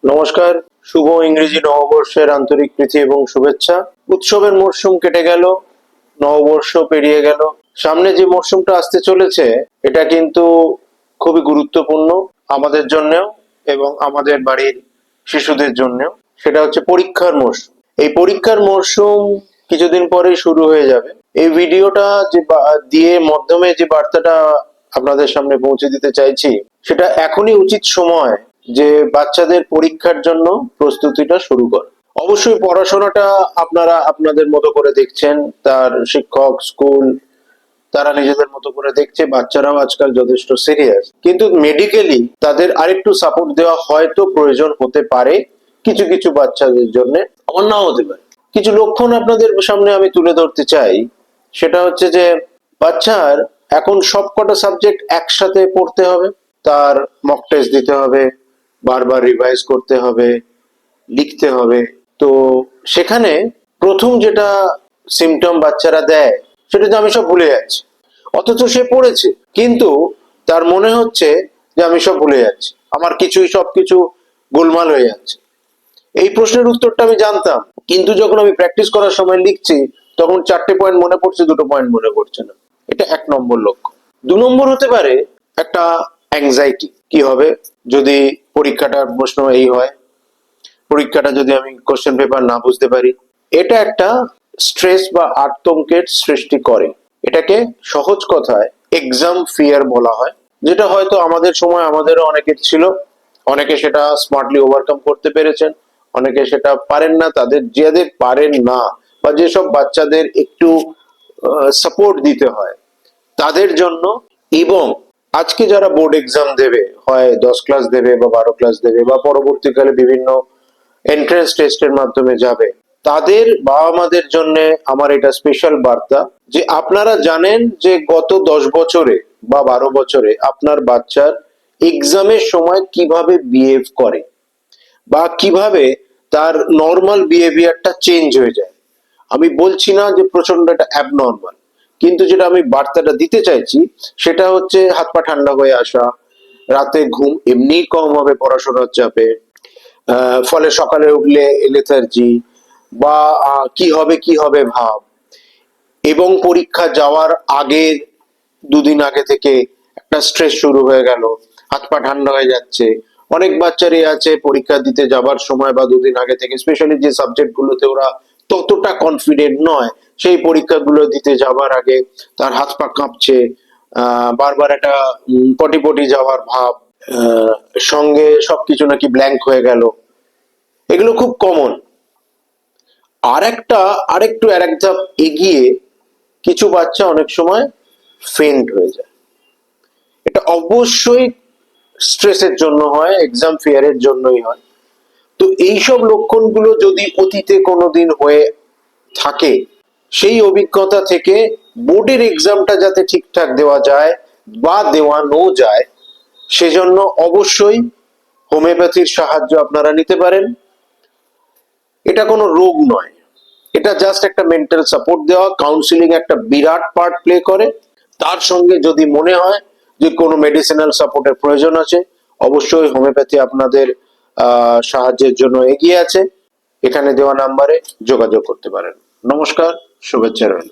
নমস্কার, শুভ ইংরেজি নববর্ষের আন্তরিক প্রীতি এবং শুভেচ্ছা। উৎসবের মরশুম কেটে গেল, নববর্ষ পেরিয়ে গেল। সামনে যে মরশুমটা আসতে চলেছে এটা কিন্তু খুবই গুরুত্বপূর্ণ আমাদের জন্যেও এবং আমাদের বাড়ির শিশুদের জন্যেও। সেটা হচ্ছে পরীক্ষার মরশুম। এই পরীক্ষার মরশুম কিছুদিন পরেই শুরু হয়ে যাবে। এই ভিডিওটা যে দিয়ে মাধ্যমে যে বার্তাটা আপনাদের সামনে পৌঁছে দিতে চাইছি, সেটা এখনই উচিত সময় যে বাচ্চাদের পরীক্ষার জন্য প্রস্তুতিটা শুরু কর। অবশ্যই পড়াশোনাটা আপনারা আপনাদের মতো করে দেখছেন, তার শিক্ষক, স্কুল তারা নিজেদের মতো করে দেখছে। বাচ্চারাও আজকাল যথেষ্ট সিরিয়াস, কিন্তু মেডিকেলি তাদের আরেকটু সাপোর্ট দেওয়া হয়তো প্রয়োজন হতে পারে কিছু কিছু বাচ্চাদের জন্য, আমার নাও হতে পারে। কিছু লক্ষণ আপনাদের সামনে আমি তুলে ধরতে চাই। সেটা হচ্ছে যে বাচ্চার এখন সবকটা সাবজেক্ট একসাথে পড়তে হবে, তার মক টেস্ট দিতে হবে, বারবার রিভাইজ করতে হবে, লিখতে হবে। তো সেখানে প্রথম যেটা সিমটম বাচ্চারা দেয় সেটা যে আমি সব ভুলে যাচ্ছি। অথচ সে পড়েছে, কিন্তু তার মনে হচ্ছে যে আমি সব ভুলে যাচ্ছি, আমার সবকিছু গোলমাল হয়ে যাচ্ছে। এই প্রশ্নের উত্তরটা আমি জানতাম, কিন্তু যখন আমি প্র্যাকটিস করার সময় লিখছি তখন 4টে পয়েন্ট মনে পড়ছে, 2টো পয়েন্ট মনে পড়ছে না। এটা 1 নম্বর লক্ষণ। 2 নম্বর হতে পারে একটা অ্যাংজাইটি। কি হবে যদি পরীক্ষাটার প্রশ্ন এই হয়, পরীক্ষাটা যদি আমি কোশ্চেন পেপার না বুঝতে পারি। এটা একটা স্ট্রেস বা আতঙ্কের সৃষ্টি করে। এটাকে সহজ কথায় এক্সাম ফিয়ার বলা হয়, যেটা হয়তো আমাদের সময় আমাদেরও অনেকের ছিল। অনেকে সেটা স্মার্টলি ওভারকাম করতে পেরেছেন, অনেকে সেটা পারেন না। তাদের যাদের পারেন না বা যেসব বাচ্চাদের একটু সাপোর্ট দিতে হয় তাদের জন্য, এবং আজকে যারা বোর্ড এক্সাম দেবে, হয় 10 ক্লাস দেবে বা 12 ক্লাস দেবে বা পরবর্তীকালে বিভিন্ন এন্ট্রান্স টেস্টের মাধ্যমে যাবে, তাদের বাবা মাদের জন্য আমার এটা স্পেশাল বার্তা যে আপনারা জানেন যে গত 10 বছরে বা 12 বছরে আপনার বাচ্চার এক্সামের সময় কিভাবে বিহেভ করে বা কিভাবে তার নর্মাল বিহেভিয়ারটা চেঞ্জ হয়ে যায়। আমি বলছি না যে প্রচন্ড এটা অ্যাবনর্মাল, কিন্তু যেটা আমি বার্তাটা দিতে চাইছি সেটা হচ্ছে হাত পা ঠান্ডা হয়ে আসা, রাতে ঘুম এমনি কম হবে পড়াশোনার চাপে, ফলে সকালে উঠলে লেথার্জি বা কি হবে ভাব, এবং পরীক্ষা যাওয়ার আগে 2 দিন আগে থেকে একটা স্ট্রেস শুরু হয়ে গেল, হাত পা ঠান্ডা হয়ে যাচ্ছে। অনেক বাচ্চারই আছে পরীক্ষা দিতে যাবার সময় বা 2 দিন আগে থেকে, স্পেশালি যে সাবজেক্ট গুলোতে ওরা ততটা কনফিডেন্ট নয়, সেই পরীক্ষাগুলো দিতে যাবার আগে তার হাত পা কাঁপছে, বারবার একটা পটি পটি যাওয়ার ভাব, সঙ্গে সবকিছু নাকি ব্ল্যাঙ্ক হয়ে গেল। এগুলো খুব কমন। আরেকটু এক ধাপ এগিয়ে কিছু বাচ্চা অনেক সময় ফেন্ট হয়ে যায়। এটা অবশ্যই স্ট্রেসের জন্য হয়, এক্সাম ফিয়ারের জন্যই হয়। তো এইসব লক্ষণগুলো যদি অতীতে কোনোদিন হয়ে থাকে, সেই অভিজ্ঞতা থেকে বোর্ডের এক্সামটা যাতে ঠিকঠাক দেওয়া যায় বা দেওয়ানো যায়, সেজন্য অবশ্যই হোমিওপ্যাথির সাহায্য আপনারা নিতে পারেন। এটা কোনো রোগ নয়, এটা জাস্ট একটা মেন্টাল সাপোর্ট দেওয়া। কাউন্সিলিং একটা বিরাট পার্ট প্লে করে। তার সঙ্গে যদি মনে হয় যে কোনো মেডিসিনাল সাপোর্টের প্রয়োজন আছে, অবশ্যই হোমিওপ্যাথি আপনাদের সাহায্যের জন্য এগিয়ে আছে। এখানে দেওয়া নাম্বারে যোগাযোগ করতে পারেন। নমস্কার, শুভেচ্ছা রইল।